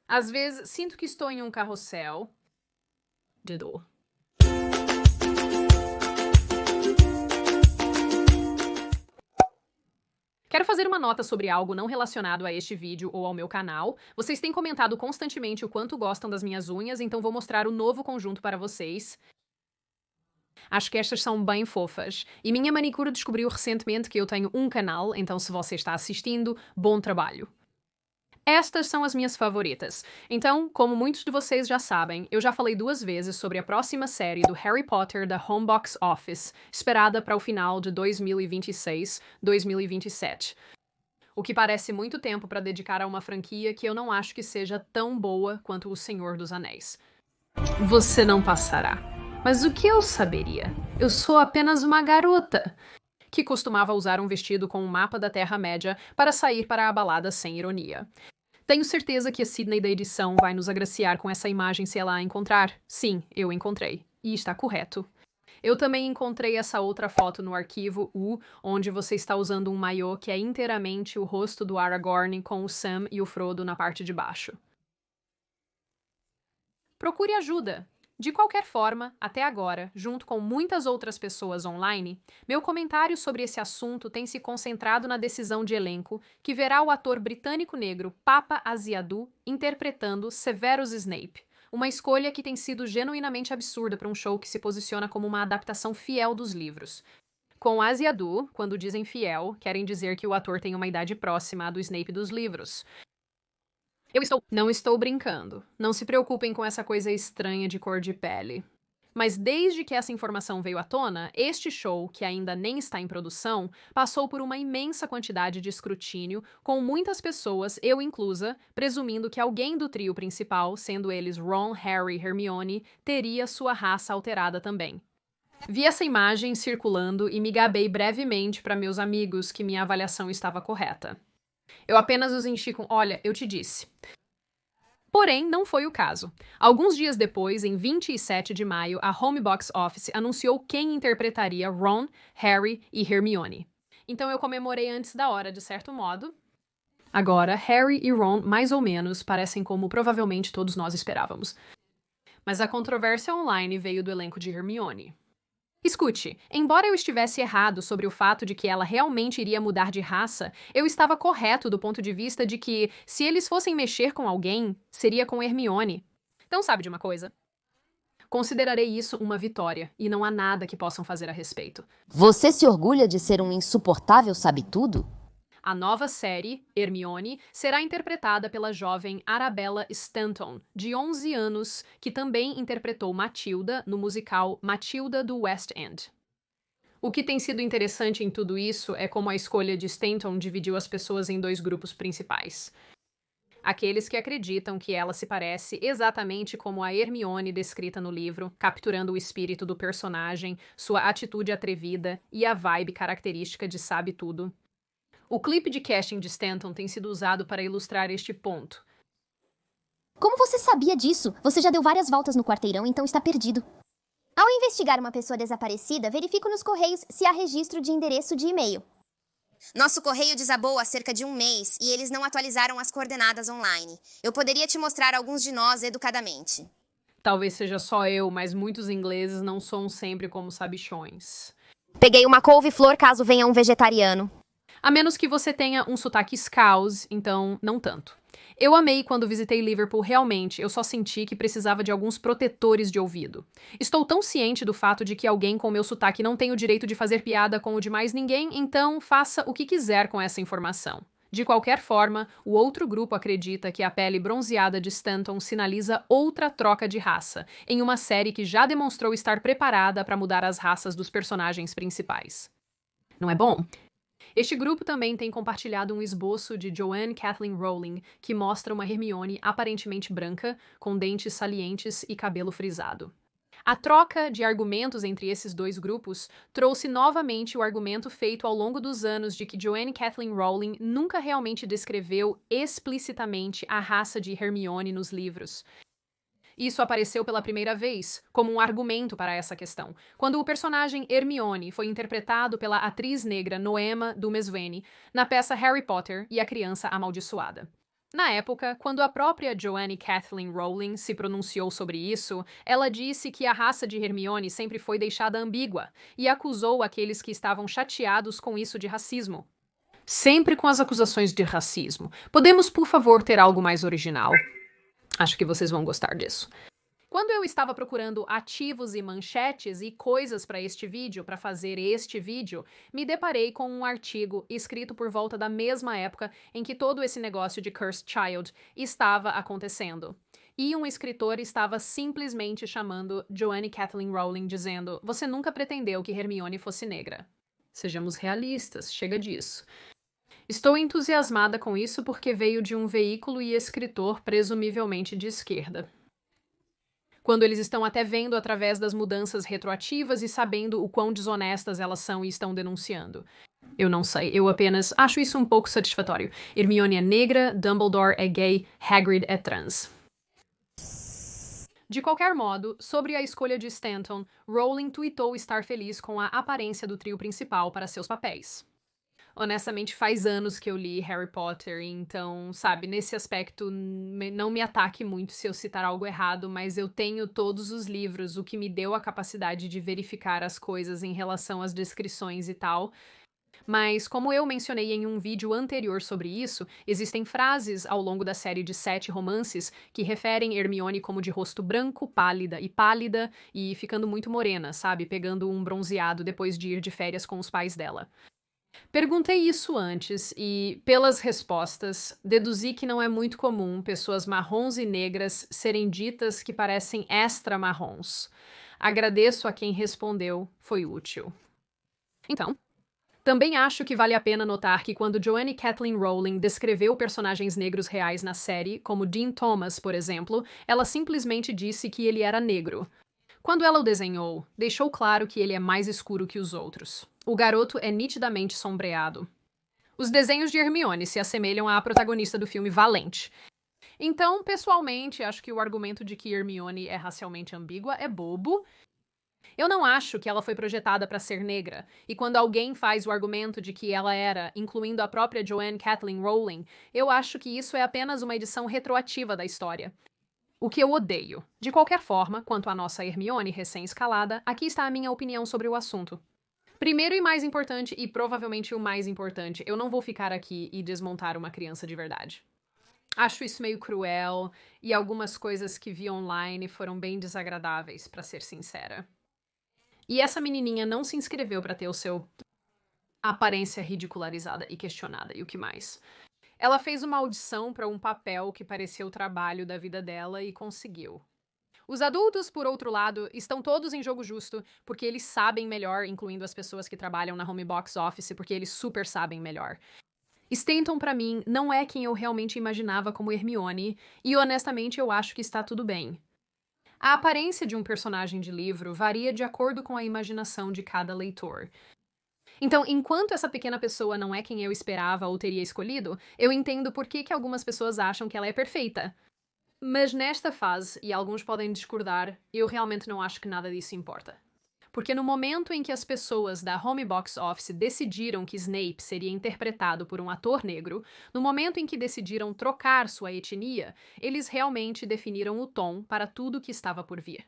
Às vezes, sinto que estou em um carrossel de dor. Quero fazer uma nota sobre algo não relacionado a este vídeo ou ao meu canal. Vocês têm comentado constantemente o quanto gostam das minhas unhas, então vou mostrar o novo conjunto para vocês. Acho que estas são bem fofas. E minha manicure descobriu recentemente que eu tenho um canal, então se você está assistindo, bom trabalho. Estas são as minhas favoritas. Então, como muitos de vocês já sabem, eu já falei 2 vezes sobre a próxima série do Harry Potter da Homebox Office, esperada para o final de 2026-2027. O que parece muito tempo para dedicar a uma franquia que eu não acho que seja tão boa quanto O Senhor dos Anéis. Você não passará. Mas o que eu saberia? Eu sou apenas uma garota que costumava usar um vestido com um mapa da Terra-média para sair para a balada sem ironia. Tenho certeza que a Sydney da edição vai nos agraciar com essa imagem se ela a encontrar. Sim, eu encontrei. E está correto. Eu também encontrei essa outra foto no arquivo U, onde você está usando um maiô que é inteiramente o rosto do Aragorn com o Sam e o Frodo na parte de baixo. Procure ajuda. De qualquer forma, até agora, junto com muitas outras pessoas online, meu comentário sobre esse assunto tem se concentrado na decisão de elenco que verá o ator britânico negro Papa Asiadu interpretando Severus Snape, uma escolha que tem sido genuinamente absurda para um show que se posiciona como uma adaptação fiel dos livros. Com Asiadu, quando dizem fiel, querem dizer que o ator tem uma idade próxima à do Snape dos livros. Não estou brincando. Não se preocupem com essa coisa estranha de cor de pele. Mas desde que essa informação veio à tona, este show, que ainda nem está em produção, passou por uma imensa quantidade de escrutínio, com muitas pessoas, eu inclusa, presumindo que alguém do trio principal, sendo eles Ron, Harry e Hermione, teria sua raça alterada também. Vi essa imagem circulando e me gabei brevemente para meus amigos que minha avaliação estava correta. Eu apenas os enchi com, olha, eu te disse. Porém, não foi o caso. Alguns dias depois, em 27 de maio, a Homebox Office anunciou quem interpretaria Ron, Harry e Hermione. Então eu comemorei antes da hora, de certo modo. Agora, Harry e Ron, mais ou menos, parecem como provavelmente todos nós esperávamos. Mas a controvérsia online veio do elenco de Hermione. Escute, embora eu estivesse errado sobre o fato de que ela realmente iria mudar de raça, eu estava correto do ponto de vista de que, se eles fossem mexer com alguém, seria com Hermione. Então sabe de uma coisa? Considerarei isso uma vitória, e não há nada que possam fazer a respeito. Você se orgulha de ser um insuportável sabe-tudo? A nova série, Hermione, será interpretada pela jovem Arabella Stanton, de 11 anos, que também interpretou Matilda no musical Matilda do West End. O que tem sido interessante em tudo isso é como a escolha de Stanton dividiu as pessoas em 2 grupos principais. Aqueles que acreditam que ela se parece exatamente como a Hermione descrita no livro, capturando o espírito do personagem, sua atitude atrevida e a vibe característica de sabe-tudo. O clipe de casting de Stanton tem sido usado para ilustrar este ponto. Como você sabia disso? Você já deu várias voltas no quarteirão, então está perdido. Ao investigar uma pessoa desaparecida, verifico nos correios se há registro de endereço de e-mail. Nosso correio desabou há cerca de um mês e eles não atualizaram as coordenadas online. Eu poderia te mostrar alguns de nós educadamente. Talvez seja só eu, mas muitos ingleses não são sempre como sabichões. Peguei uma couve-flor caso venha um vegetariano. A menos que você tenha um sotaque scouse, então não tanto. Eu amei quando visitei Liverpool, realmente, eu só senti que precisava de alguns protetores de ouvido. Estou tão ciente do fato de que alguém com meu sotaque não tem o direito de fazer piada com o de mais ninguém, então faça o que quiser com essa informação. De qualquer forma, o outro grupo acredita que a pele bronzeada de Stanton sinaliza outra troca de raça, em uma série que já demonstrou estar preparada para mudar as raças dos personagens principais. Não é bom? Este grupo também tem compartilhado um esboço de Joanne Kathleen Rowling, que mostra uma Hermione aparentemente branca, com dentes salientes e cabelo frisado. A troca de argumentos entre esses 2 grupos trouxe novamente o argumento feito ao longo dos anos de que Joanne Kathleen Rowling nunca realmente descreveu explicitamente a raça de Hermione nos livros. Isso apareceu pela primeira vez como um argumento para essa questão, quando o personagem Hermione foi interpretado pela atriz negra Noema Dumezweni na peça Harry Potter e a Criança Amaldiçoada. Na época, quando a própria Joanne Kathleen Rowling se pronunciou sobre isso, ela disse que a raça de Hermione sempre foi deixada ambígua e acusou aqueles que estavam chateados com isso de racismo. Sempre com as acusações de racismo. Podemos, por favor, ter algo mais original? Acho que vocês vão gostar disso. Quando eu estava procurando ativos e manchetes e coisas para este vídeo, para fazer este vídeo, me deparei com um artigo escrito por volta da mesma época em que todo esse negócio de Cursed Child estava acontecendo. E um escritor estava simplesmente chamando Joanne Kathleen Rowling dizendo: "Você nunca pretendeu que Hermione fosse negra." Sejamos realistas, chega disso. Estou entusiasmada com isso porque veio de um veículo e escritor presumivelmente de esquerda. Quando eles estão até vendo através das mudanças retroativas e sabendo o quão desonestas elas são e estão denunciando. Eu não sei, eu apenas acho isso um pouco satisfatório. Hermione é negra, Dumbledore é gay, Hagrid é trans. De qualquer modo, sobre a escolha de Stanton, Rowling tweetou estar feliz com a aparência do trio principal para seus papéis. Honestamente, faz anos que eu li Harry Potter, então, sabe, nesse aspecto, não me ataque muito se eu citar algo errado, mas eu tenho todos os livros, o que me deu a capacidade de verificar as coisas em relação às descrições e tal. Mas, como eu mencionei em um vídeo anterior sobre isso, existem frases ao longo da série de 7 romances que referem Hermione como de rosto branco, pálida e ficando muito morena, sabe, pegando um bronzeado depois de ir de férias com os pais dela. Perguntei isso antes e, pelas respostas, deduzi que não é muito comum pessoas marrons e negras serem ditas que parecem extra-marrons. Agradeço a quem respondeu, foi útil. Então, também acho que vale a pena notar que quando Joanne Kathleen Rowling descreveu personagens negros reais na série, como Dean Thomas, por exemplo, ela simplesmente disse que ele era negro. Quando ela o desenhou, deixou claro que ele é mais escuro que os outros. O garoto é nitidamente sombreado. Os desenhos de Hermione se assemelham à protagonista do filme Valente. Então, pessoalmente, acho que o argumento de que Hermione é racialmente ambígua é bobo. Eu não acho que ela foi projetada para ser negra, e quando alguém faz o argumento de que ela era, incluindo a própria Joanne Kathleen Rowling, eu acho que isso é apenas uma edição retroativa da história. O que eu odeio. De qualquer forma, quanto à nossa Hermione recém-escalada, aqui está a minha opinião sobre o assunto. Primeiro e mais importante, e provavelmente o mais importante, eu não vou ficar aqui e desmontar uma criança de verdade. Acho isso meio cruel, e algumas coisas que vi online foram bem desagradáveis, pra ser sincera. E essa menininha não se inscreveu pra ter o seu aparência ridicularizada e questionada, e o que mais? Ela fez uma audição para um papel que parecia o trabalho da vida dela e conseguiu. Os adultos, por outro lado, estão todos em jogo justo, porque eles sabem melhor, incluindo as pessoas que trabalham na Home Box Office, porque eles super sabem melhor. Stanton, pra mim, não é quem eu realmente imaginava como Hermione, e honestamente eu acho que está tudo bem. A aparência de um personagem de livro varia de acordo com a imaginação de cada leitor. Então, enquanto essa pequena pessoa não é quem eu esperava ou teria escolhido, eu entendo por que algumas pessoas acham que ela é perfeita. Mas nesta fase, e alguns podem discordar, eu realmente não acho que nada disso importa. Porque no momento em que as pessoas da Home Box Office decidiram que Snape seria interpretado por um ator negro, no momento em que decidiram trocar sua etnia, eles realmente definiram o tom para tudo que estava por vir.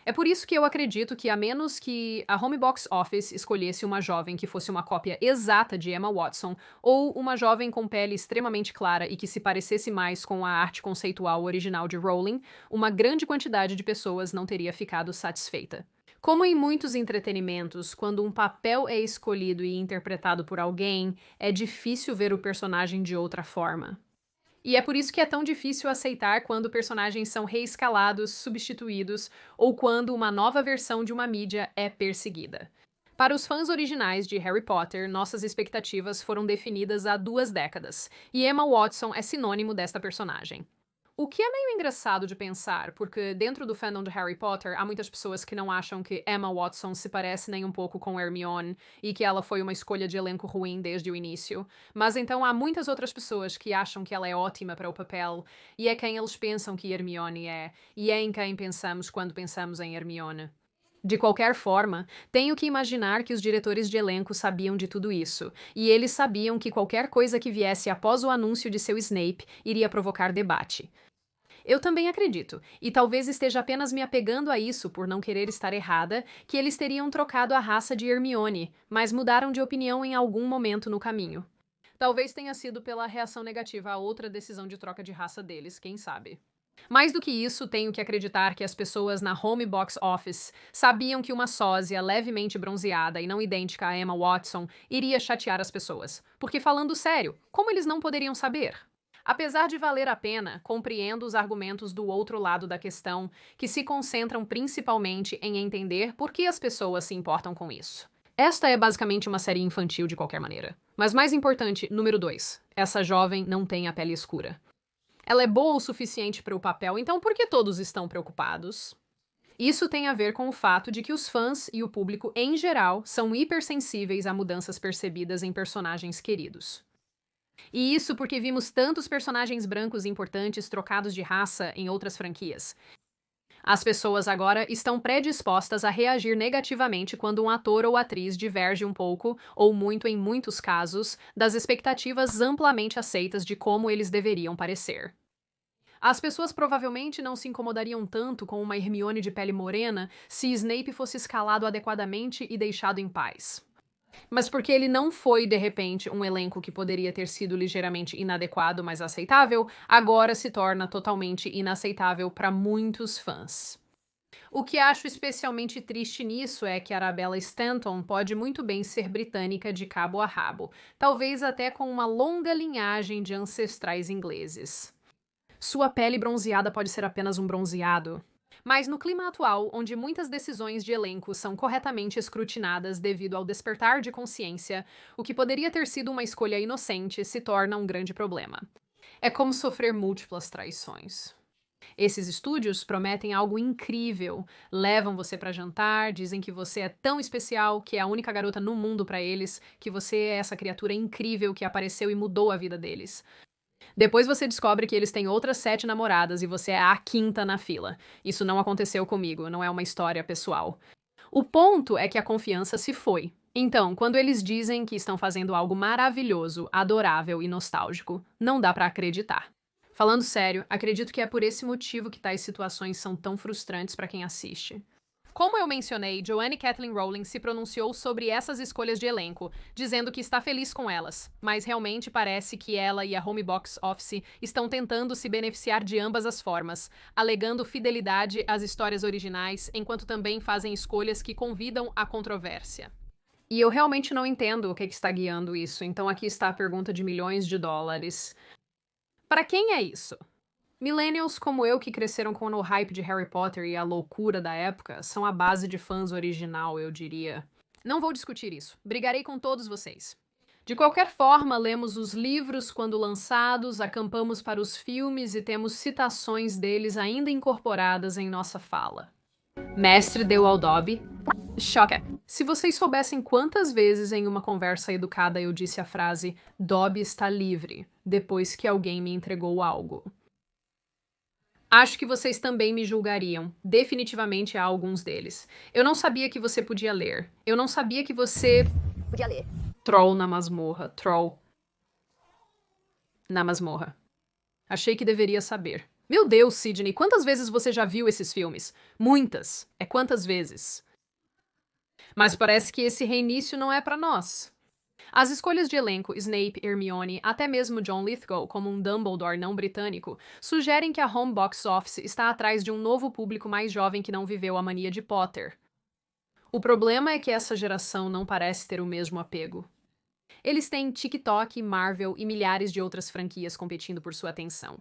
É por isso que eu acredito que, a menos que a Home Box Office escolhesse uma jovem que fosse uma cópia exata de Emma Watson, ou uma jovem com pele extremamente clara e que se parecesse mais com a arte conceitual original de Rowling, uma grande quantidade de pessoas não teria ficado satisfeita. Como em muitos entretenimentos, quando um papel é escolhido e interpretado por alguém, é difícil ver o personagem de outra forma. E é por isso que é tão difícil aceitar quando personagens são reescalados, substituídos, ou quando uma nova versão de uma mídia é perseguida. Para os fãs originais de Harry Potter, nossas expectativas foram definidas há 2 décadas, e Emma Watson é sinônimo desta personagem. O que é meio engraçado de pensar, porque dentro do fandom de Harry Potter há muitas pessoas que não acham que Emma Watson se parece nem um pouco com Hermione e que ela foi uma escolha de elenco ruim desde o início, mas então há muitas outras pessoas que acham que ela é ótima para o papel e é quem eles pensam que Hermione é, e é em quem pensamos quando pensamos em Hermione. De qualquer forma, tenho que imaginar que os diretores de elenco sabiam de tudo isso, e eles sabiam que qualquer coisa que viesse após o anúncio de seu Snape iria provocar debate. Eu também acredito, e talvez esteja apenas me apegando a isso por não querer estar errada, que eles teriam trocado a raça de Hermione, mas mudaram de opinião em algum momento no caminho. Talvez tenha sido pela reação negativa a outra decisão de troca de raça deles, quem sabe. Mais do que isso, tenho que acreditar que as pessoas na Home Box Office sabiam que uma sósia levemente bronzeada e não idêntica a Emma Watson iria chatear as pessoas. Porque, falando sério, como eles não poderiam saber? Apesar de valer a pena, compreendo os argumentos do outro lado da questão, que se concentram principalmente em entender por que as pessoas se importam com isso. Esta é basicamente uma série infantil de qualquer maneira. Mas mais importante, número 2, essa jovem não tem a pele escura. Ela é boa o suficiente para o papel, então por que todos estão preocupados? Isso tem a ver com o fato de que os fãs e o público em geral são hipersensíveis a mudanças percebidas em personagens queridos. E isso porque vimos tantos personagens brancos importantes trocados de raça em outras franquias. As pessoas agora estão predispostas a reagir negativamente quando um ator ou atriz diverge um pouco, ou muito em muitos casos, das expectativas amplamente aceitas de como eles deveriam parecer. As pessoas provavelmente não se incomodariam tanto com uma Hermione de pele morena se Snape fosse escalado adequadamente e deixado em paz. Mas porque ele não foi, de repente, um elenco que poderia ter sido ligeiramente inadequado, mas aceitável, agora se torna totalmente inaceitável para muitos fãs. O que acho especialmente triste nisso é que Arabella Stanton pode muito bem ser britânica de cabo a rabo, talvez até com uma longa linhagem de ancestrais ingleses. Sua pele bronzeada pode ser apenas um bronzeado. Mas no clima atual, onde muitas decisões de elenco são corretamente escrutinadas devido ao despertar de consciência, o que poderia ter sido uma escolha inocente se torna um grande problema. É como sofrer múltiplas traições. Esses estúdios prometem algo incrível, levam você para jantar, dizem que você é tão especial, que é a única garota no mundo para eles, que você é essa criatura incrível que apareceu e mudou a vida deles. Depois você descobre que eles têm outras 7 namoradas e você é a 5ª na fila. Isso não aconteceu comigo, não é uma história pessoal. O ponto é que a confiança se foi. Então, quando eles dizem que estão fazendo algo maravilhoso, adorável e nostálgico, não dá pra acreditar. Falando sério, acredito que é por esse motivo que tais situações são tão frustrantes pra quem assiste. Como eu mencionei, Joanne Kathleen Rowling se pronunciou sobre essas escolhas de elenco, dizendo que está feliz com elas, mas realmente parece que ela e a Home Box Office estão tentando se beneficiar de ambas as formas, alegando fidelidade às histórias originais, enquanto também fazem escolhas que convidam à controvérsia. E eu realmente não entendo o que está guiando isso, então aqui está a pergunta de milhões de dólares. Para quem é isso? Millennials como eu que cresceram com o hype de Harry Potter e a loucura da época são a base de fãs original, eu diria. Não vou discutir isso. Brigarei com todos vocês. De qualquer forma, lemos os livros quando lançados, acampamos para os filmes e temos citações deles ainda incorporadas em nossa fala. Mestre deu ao Dobby. Choca. Se vocês soubessem quantas vezes em uma conversa educada eu disse a frase Dobby está livre, depois que alguém me entregou algo. Acho que vocês também me julgariam. Definitivamente há alguns deles. Eu não sabia que você podia ler. Eu não sabia que você... Podia ler. Troll na masmorra. Troll. Na masmorra. Achei que deveria saber. Meu Deus, Sidney, quantas vezes você já viu esses filmes? Muitas. É quantas vezes? Mas parece que esse reinício não é pra nós. As escolhas de elenco, Snape, Hermione, até mesmo John Lithgow como um Dumbledore não britânico, sugerem que a Home Box Office está atrás de um novo público mais jovem que não viveu a mania de Potter. O problema é que essa geração não parece ter o mesmo apego. Eles têm TikTok, Marvel e milhares de outras franquias competindo por sua atenção.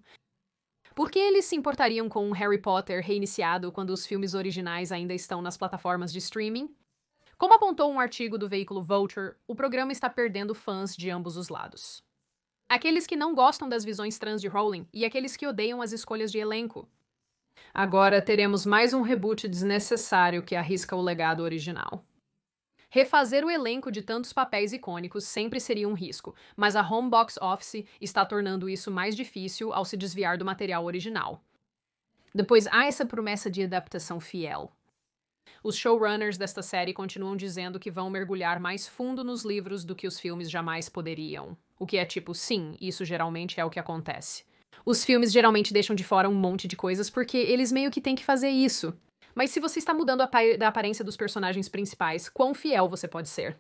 Por que eles se importariam com um Harry Potter reiniciado quando os filmes originais ainda estão nas plataformas de streaming? Como apontou um artigo do veículo Vulture, o programa está perdendo fãs de ambos os lados. Aqueles que não gostam das visões trans de Rowling e aqueles que odeiam as escolhas de elenco. Agora teremos mais um reboot desnecessário que arrisca o legado original. Refazer o elenco de tantos papéis icônicos sempre seria um risco, mas a Home Box Office está tornando isso mais difícil ao se desviar do material original. Depois há essa promessa de adaptação fiel. Os showrunners desta série continuam dizendo que vão mergulhar mais fundo nos livros do que os filmes jamais poderiam. O que é tipo, sim, isso geralmente é o que acontece. Os filmes geralmente deixam de fora um monte de coisas porque eles meio que têm que fazer isso. Mas se você está mudando da aparência dos personagens principais, quão fiel você pode ser?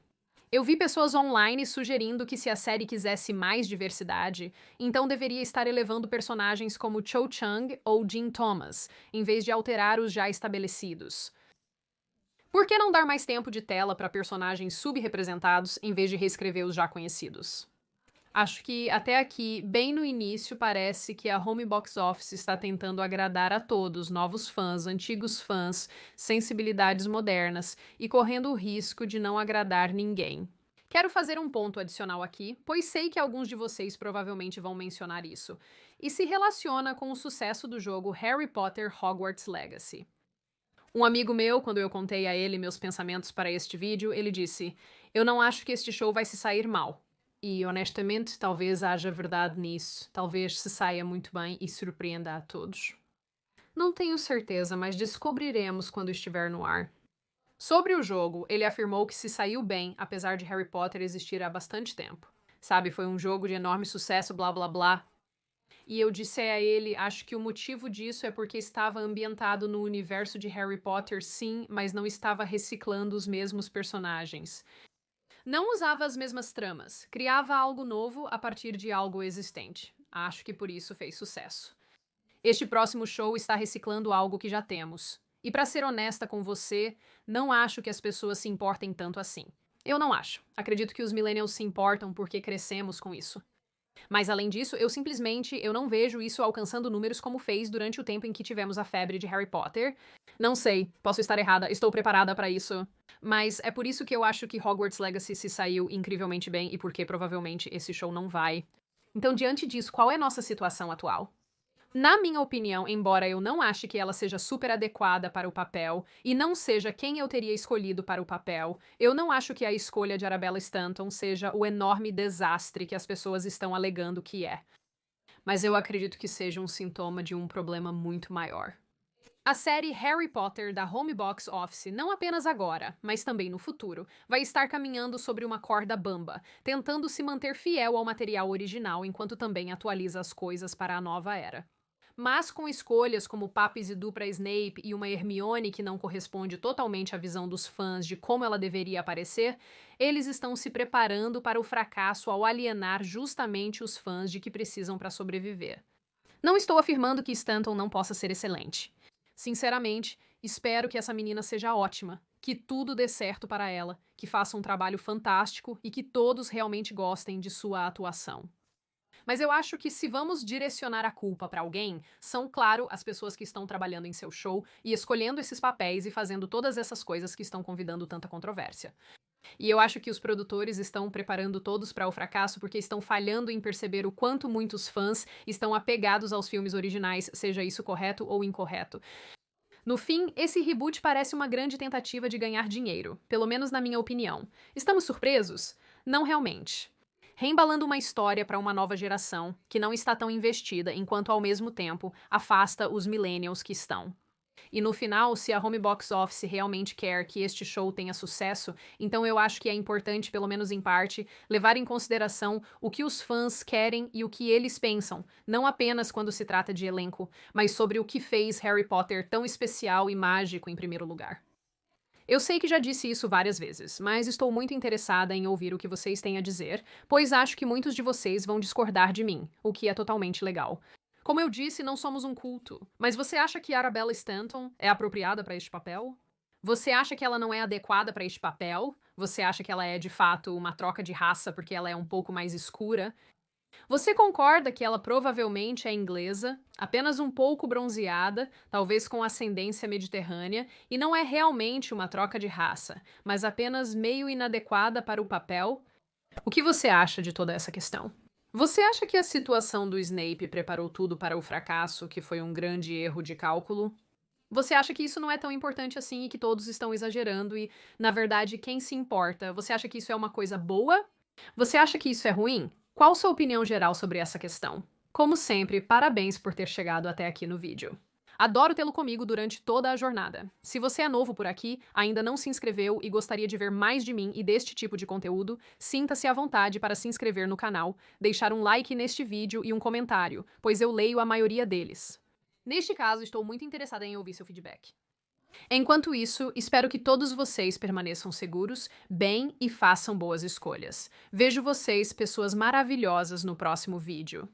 Eu vi pessoas online sugerindo que se a série quisesse mais diversidade, então deveria estar elevando personagens como Cho Chang ou Jim Thomas, em vez de alterar os já estabelecidos. Por que não dar mais tempo de tela para personagens subrepresentados em vez de reescrever os já conhecidos? Acho que até aqui, bem no início, parece que a Home Box Office está tentando agradar a todos, novos fãs, antigos fãs, sensibilidades modernas, e correndo o risco de não agradar ninguém. Quero fazer um ponto adicional aqui, pois sei que alguns de vocês provavelmente vão mencionar isso, e se relaciona com o sucesso do jogo Harry Potter Hogwarts Legacy. Um amigo meu, quando eu contei a ele meus pensamentos para este vídeo, ele disse: "Eu não acho que este show vai se sair mal." E, honestamente, talvez haja verdade nisso. Talvez se saia muito bem e surpreenda a todos. Não tenho certeza, mas descobriremos quando estiver no ar. Sobre o jogo, ele afirmou que se saiu bem, apesar de Harry Potter existir há bastante tempo. Sabe, foi um jogo de enorme sucesso, blá blá blá. E eu disse a ele, acho que o motivo disso é porque estava ambientado no universo de Harry Potter, sim, mas não estava reciclando os mesmos personagens. Não usava as mesmas tramas, criava algo novo a partir de algo existente. Acho que por isso fez sucesso. Este próximo show está reciclando algo que já temos. E para ser honesta com você, não acho que as pessoas se importem tanto assim. Eu não acho. Acredito que os millennials se importam porque crescemos com isso. Mas além disso, eu não vejo isso alcançando números como fez durante o tempo em que tivemos a febre de Harry Potter. Não sei, posso estar errada, estou preparada para isso. Mas é por isso que eu acho que Hogwarts Legacy se saiu incrivelmente bem e porque provavelmente esse show não vai. Então, diante disso, qual é a nossa situação atual? Na minha opinião, embora eu não ache que ela seja super adequada para o papel e não seja quem eu teria escolhido para o papel, eu não acho que a escolha de Arabella Stanton seja o enorme desastre que as pessoas estão alegando que é. Mas eu acredito que seja um sintoma de um problema muito maior. A série Harry Potter da Home Box Office, não apenas agora, mas também no futuro, vai estar caminhando sobre uma corda bamba, tentando se manter fiel ao material original enquanto também atualiza as coisas para a nova era. Mas com escolhas como Papis e para Snape e uma Hermione que não corresponde totalmente à visão dos fãs de como ela deveria aparecer, eles estão se preparando para o fracasso ao alienar justamente os fãs de que precisam para sobreviver. Não estou afirmando que Stanton não possa ser excelente. Sinceramente, espero que essa menina seja ótima, que tudo dê certo para ela, que faça um trabalho fantástico e que todos realmente gostem de sua atuação. Mas eu acho que se vamos direcionar a culpa para alguém, são, claro, as pessoas que estão trabalhando em seu show e escolhendo esses papéis e fazendo todas essas coisas que estão convidando tanta controvérsia. E eu acho que os produtores estão preparando todos para o fracasso porque estão falhando em perceber o quanto muitos fãs estão apegados aos filmes originais, seja isso correto ou incorreto. No fim, esse reboot parece uma grande tentativa de ganhar dinheiro, pelo menos na minha opinião. Estamos surpresos? Não realmente. Reembalando uma história para uma nova geração que não está tão investida, enquanto ao mesmo tempo afasta os millennials que estão. E no final, se a Home Box Office realmente quer que este show tenha sucesso, então eu acho que é importante, pelo menos em parte, levar em consideração o que os fãs querem e o que eles pensam, não apenas quando se trata de elenco, mas sobre o que fez Harry Potter tão especial e mágico em primeiro lugar. Eu sei que já disse isso várias vezes, mas estou muito interessada em ouvir o que vocês têm a dizer, pois acho que muitos de vocês vão discordar de mim, o que é totalmente legal. Como eu disse, não somos um culto, mas você acha que Arabella Stanton é apropriada para este papel? Você acha que ela não é adequada para este papel? Você acha que ela é, de fato, uma troca de raça porque ela é um pouco mais escura? Você concorda que ela provavelmente é inglesa, apenas um pouco bronzeada, talvez com ascendência mediterrânea, e não é realmente uma troca de raça, mas apenas meio inadequada para o papel? O que você acha de toda essa questão? Você acha que a situação do Snape preparou tudo para o fracasso, que foi um grande erro de cálculo? Você acha que isso não é tão importante assim e que todos estão exagerando e, na verdade, quem se importa? Você acha que isso é uma coisa boa? Você acha que isso é ruim? Qual sua opinião geral sobre essa questão? Como sempre, parabéns por ter chegado até aqui no vídeo. Adoro tê-lo comigo durante toda a jornada. Se você é novo por aqui, ainda não se inscreveu e gostaria de ver mais de mim e deste tipo de conteúdo, sinta-se à vontade para se inscrever no canal, deixar um like neste vídeo e um comentário, pois eu leio a maioria deles. Neste caso, estou muito interessada em ouvir seu feedback. Enquanto isso, espero que todos vocês permaneçam seguros, bem e façam boas escolhas. Vejo vocês, pessoas maravilhosas, no próximo vídeo.